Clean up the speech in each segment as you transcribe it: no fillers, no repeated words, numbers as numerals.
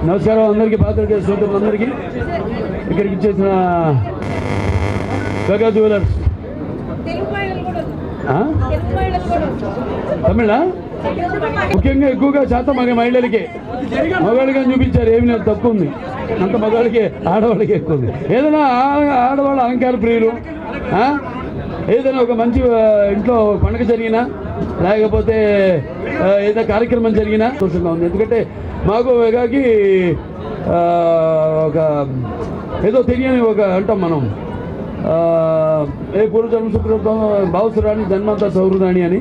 నమస్కారం అందరికీ, పాత్రికేయ సోదరులందరికీ. ఇక్కడికి ఇచ్చేసిన గగా జ్యువెలర్స్ తమిళ ముఖ్యంగా ఎక్కువగా శాతం మగ మహిళలకే, మగాళ్ళకి చూపించారు. ఏమి లేదు, తప్పు ఉంది. అంత మగాళ్ళకి ఆడవాళ్ళకి ఎక్కువ ఉంది. ఏదైనా ఆడవాళ్ళ అలంకార ప్రియులు, ఏదైనా ఒక మంచి ఇంట్లో పండుగ జరిగినా లేకపోతే ఏదైనా కార్యక్రమం జరిగినా సంతోషంగా ఉంది. ఎందుకంటే మాకు వెగాకి ఒక ఏదో తెలియని ఒక అంటాం మనం, ఏ పూర్వజన్మ సుకృతం భావసురాణి జన్మంతా సౌహృదాణి అని.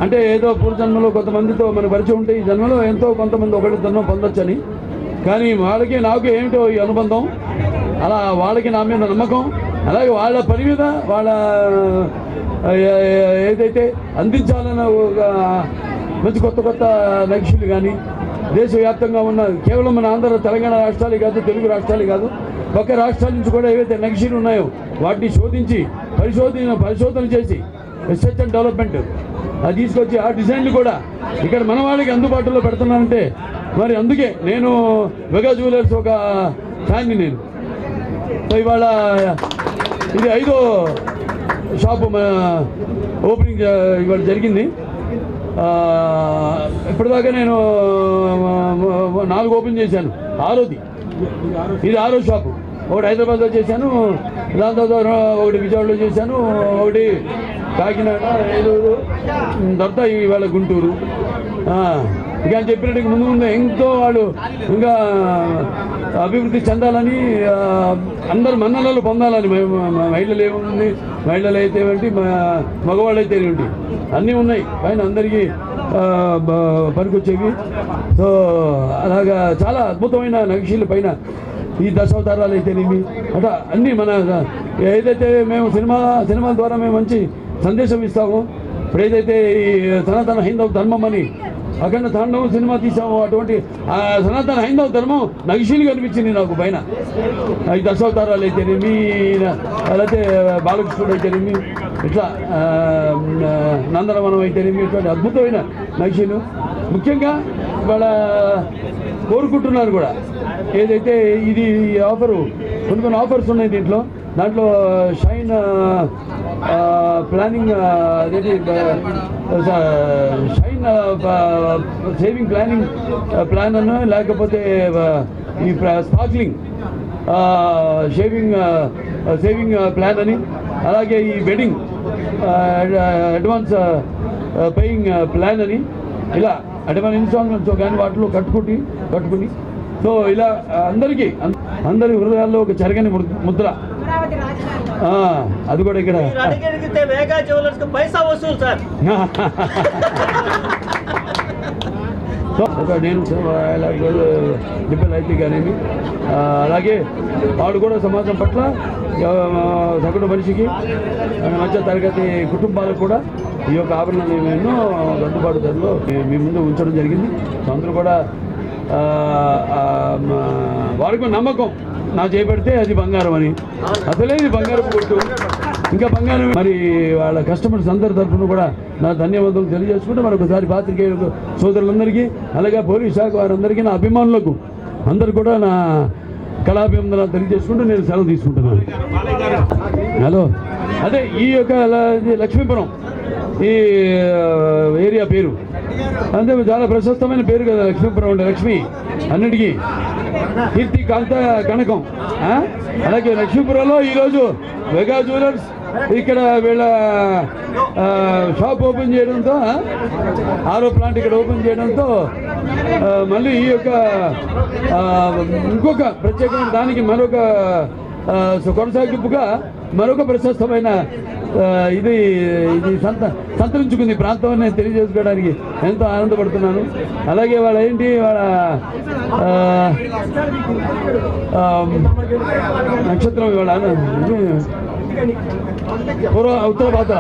అంటే ఏదో పూర్వజన్మలో కొంతమందితో మనకు పరిచయం ఉంటే ఈ జన్మలో ఎంతో కొంతమంది ఒకళ్ళిద్దరినో పొందొచ్చని. కానీ వాళ్ళకి నాకు ఏమిటో ఈ అనుబంధం, అలా వాళ్ళకి నా మీద నమ్మకం, అలాగే వాళ్ళ పని మీద వాళ్ళ ఏదైతే అందించాలన్న ఒక మంచి కొత్త కొత్త నక్షలు కానీ దేశవ్యాప్తంగా ఉన్న కేవలం మన ఆంధ్ర తెలంగాణ రాష్ట్రాలే కాదు, తెలుగు రాష్ట్రాలే కాదు, పక్క రాష్ట్రాల నుంచి కూడా ఏవైతే నక్షలు ఉన్నాయో వాటిని శోధించి పరిశోధన చేసి రీసెర్చ్ అండ్ డెవలప్మెంట్ అది తీసుకొచ్చి ఆ డిజైన్లు కూడా ఇక్కడ మన వాళ్ళకి అందుబాటులో పెడుతున్నానంటే మరి అందుకే నేను వెగా జ్యువెలర్స్ ఒక ఫ్యాన్ని నేను. సో ఇవాళ ఇది 5వ షాపు ఓపెనింగ్ ఇవాళ జరిగింది. ఇప్పటిదాకా నేను 4 ఓపెన్ చేశాను, 6వది ఇది 6వ షాపు. ఒకటి హైదరాబాద్లో చేశాను, దాని తర్వాత ఒకటి విజయవాడలో చేశాను, ఒకటి కాకినాడ, ఏలూరు, తర్వాత ఇవాళ గుంటూరు. ఇక అని చెప్పినట్టు ముందు ముందు ఎంతో వాళ్ళు ఇంకా అభివృద్ధి చెందాలని, అందరు మన్ననలు పొందాలని. మహిళలు ఏముంది, మహిళలు అయితే ఏమిటి, మగవాళ్ళు అయితే ఏమిటి, అన్నీ ఉన్నాయి పైన అందరికీ పనికొచ్చేవి. సో అలాగా చాలా అద్భుతమైన నక్షీల పైన ఈ దశావతారాలు అయితేనేమి అట్లా అన్నీ మన ఏదైతే మేము సినిమాల ద్వారా మేము మంచి సందేశం ఇస్తామో, ఇప్పుడు ఏదైతే ఈ సనాతన హైందవ ధర్మం అని అఖండ తాండవం సినిమా తీసాము, అటువంటి ఆ సనాతన హైందవ ధర్మం నగిషీలు కనిపించింది నాకు పైన. ఈ దశావతారాలు అయితేనేమి, లేకపోతే బాలకృష్ణుడు అయితేనేమి, ఇట్లా నందనవనం అయితేనేమి, ఇటువంటి అద్భుతమైన నగిషీలు. ముఖ్యంగా ఇవాళ కోరుకుంటున్నారు కూడా, ఏదైతే ఇది ఆఫరు కొన్ని ఆఫర్స్ ఉన్నాయి దాంట్లో షైన్ ప్లానింగ్ అదేంటి షైన్ సేవింగ్ ప్లాన్ అన్న, లేకపోతే ఈ స్పార్క్లింగ్ సేవింగ్ ప్లాన్ అని, అలాగే ఈ వెడ్డింగ్ అడ్వాన్స్ పేయింగ్ ప్లాన్ అని, ఇలా అంటే మన ఇన్స్టాల్మెంట్స్ కానీ వాటిలో కట్టుకుని సో ఇలా అందరి హృదయాల్లో ఒక చెరగని ముద్ర. అది కూడా ఇక్కడ ఒక నేను డిపెండ్ అయితే కానీ అలాగే వాడు కూడా సమాజం పట్ల సగటు మనిషికి మధ్య తరగతి కుటుంబాలకు కూడా ఈ యొక్క ఆభరణాలు ఎన్నో అందుబాటు ధరలో మీ ముందు ఉంచడం జరిగింది. అందరూ కూడా వారికి నమ్మకం నా చేపడితే అది బంగారం అని, అసలే ఇది బంగారం కొట్టు, ఇంకా బంగారం. మరి వాళ్ళ కస్టమర్స్ అందరి తరఫున కూడా నా ధన్యవాదాలు తెలియజేసుకుంటే మరొకసారి పాత్రికేయులకు సోదరులందరికీ, అలాగే పోలీస్ శాఖ వారందరికీ, నా అభిమానులకు అందరు కూడా నా కళాభివందనాలు తెలియజేసుకుంటూ నేను సెలవు తీసుకుంటున్నాను. హలో, అదే ఈ యొక్క లక్ష్మీపురం ఈ ఏరియా పేరు అంతే చాలా ప్రశస్తమైన పేరు కదా లక్ష్మీపురం. అంటే లక్ష్మి అన్నిటికీ కీర్తి కాంత కనకం. అలాగే లక్ష్మీపురంలో ఈరోజు వెగా జ్యువెలర్స్ ఇక్కడ వీళ్ళ షాప్ ఓపెన్ చేయడంతో, 6వ ప్లాంట్ ఇక్కడ ఓపెన్ చేయడంతో మళ్ళీ ఈ యొక్క ఇంకొక ప్రత్యేకమైన దానికి మరొక కొనసాగింపుగా మరొక ప్రశస్తమైన ఇది సంతరించుకుంది ప్రాంతం అని తెలియజేసుకోవడానికి ఎంతో ఆనందపడుతున్నాను. అలాగే వాళ్ళ నక్షత్రం ఇవాళ ఉత్తరభాద్ర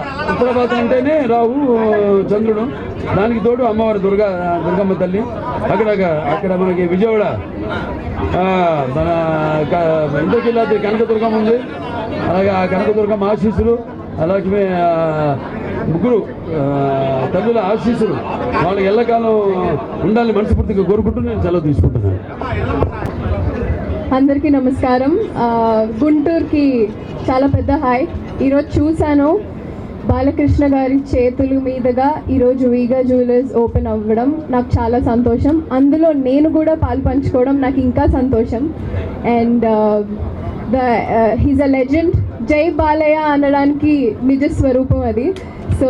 అంటేనే రావు చంద్రుడు, దానికి తోడు అమ్మవారి దుర్గమ్మ తల్లి. అక్కడ మనకి విజయవాడ మన ఇంద్రకిల్లాద్రి కనకదుర్గం ఉంది. అలాగే ఆ కనకదుర్గమ్మ ఆశీస్సులు, అలాగే ముగ్గురు తల్లుల ఆశీస్సులు వాళ్ళ ఎల్లకాలం ఉండాలని మనస్ఫూర్తిగా కోరుకుంటూ నేను సెలవు తీసుకుంటున్నాను. అందరికీ నమస్కారం. గుంటూరుకి చాలా పెద్ద హాయ్. ఈరోజు చూశాను బాలకృష్ణ గారి చేతుల మీదుగా ఈరోజు వీగా జ్యువెలర్స్ ఓపెన్ అవ్వడం నాకు చాలా సంతోషం. అందులో నేను కూడా పాలు పంచుకోవడం నాకు ఇంకా సంతోషం. And he's a legend. జై బాలయ్య అనడానికి నిజ స్వరూపం అది. So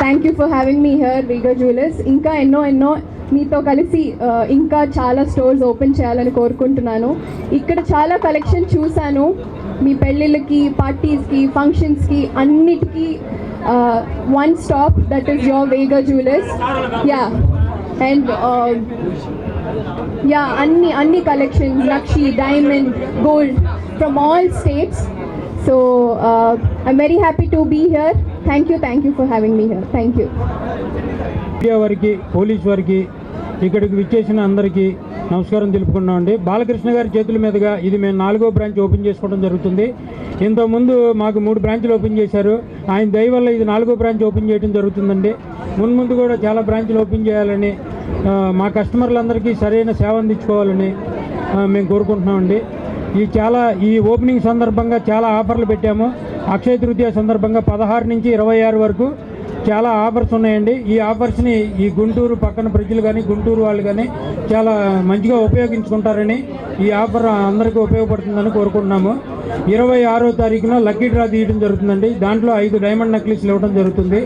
thank you for having me here Vega Jewellers. ఇంకా ఎన్నో మీతో కలిసి ఇంకా చాలా స్టోర్స్ ఓపెన్ చేయాలని కోరుకుంటున్నాను. ఇక్కడ చాలా కలెక్షన్ చూశాను. మీ పెళ్ళిళ్ళకి, పార్టీస్కి, ఫంక్షన్స్కి అన్నిటికీ one stop, that is your Vega Jewellers. And అన్ని collections, nakshi, diamond, gold from all states. So I'm very happy to be here. Thank you for having me here. Thank you. Media వారికి, police వారికి, ఇక్కడికి విచ్చేసిన అందరికీ నమస్కారం తెలుపుకున్నామండి. బాలకృష్ణ గారి చేతుల మీదుగా ఇది మేము 4వ బ్రాంచ్ ఓపెన్ చేసుకోవడం జరుగుతుంది. ఇంతకుముందు మాకు 3 బ్రాంచ్లు ఓపెన్ చేశారు. ఆయన దయ వల్ల ఇది 4వ బ్రాంచ్ ఓపెన్ చేయడం జరుగుతుందండి. ముందు కూడా చాలా బ్రాంచ్లు ఓపెన్ చేయాలని, మా కస్టమర్లందరికీ సరైన సేవ అందించుకోవాలని మేము కోరుకుంటున్నామండి. ఈ ఓపెనింగ్ సందర్భంగా చాలా ఆఫర్లు పెట్టాము. అక్షయ తృతీయ సందర్భంగా 16 నుంచి 26 వరకు చాలా ఆఫర్స్ ఉన్నాయండి. ఈ ఆఫర్స్ని ఈ గుంటూరు పక్కన ప్రజలు కానీ, గుంటూరు వాళ్ళు కానీ చాలా మంచిగా ఉపయోగించుకుంటారని, ఈ ఆఫర్ అందరికీ ఉపయోగపడుతుందని కోరుకుంటున్నాము. 26వ తారీఖున లక్కీ డ్రా తీయడం జరుగుతుందండి. దాంట్లో 5 డైమండ్ నెక్లెస్లు ఇవ్వడం జరుగుతుంది.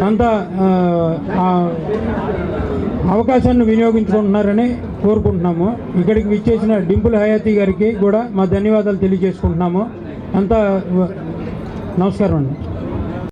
అంతా అవకాశాన్ని వినియోగించుకుంటున్నారని కోరుకుంటున్నాము. ఇక్కడికి విచ్చేసిన డింపుల్ హయాతి గారికి కూడా మా ధన్యవాదాలు తెలియజేసుకుంటున్నాము. అంతా నమస్కారం అండి.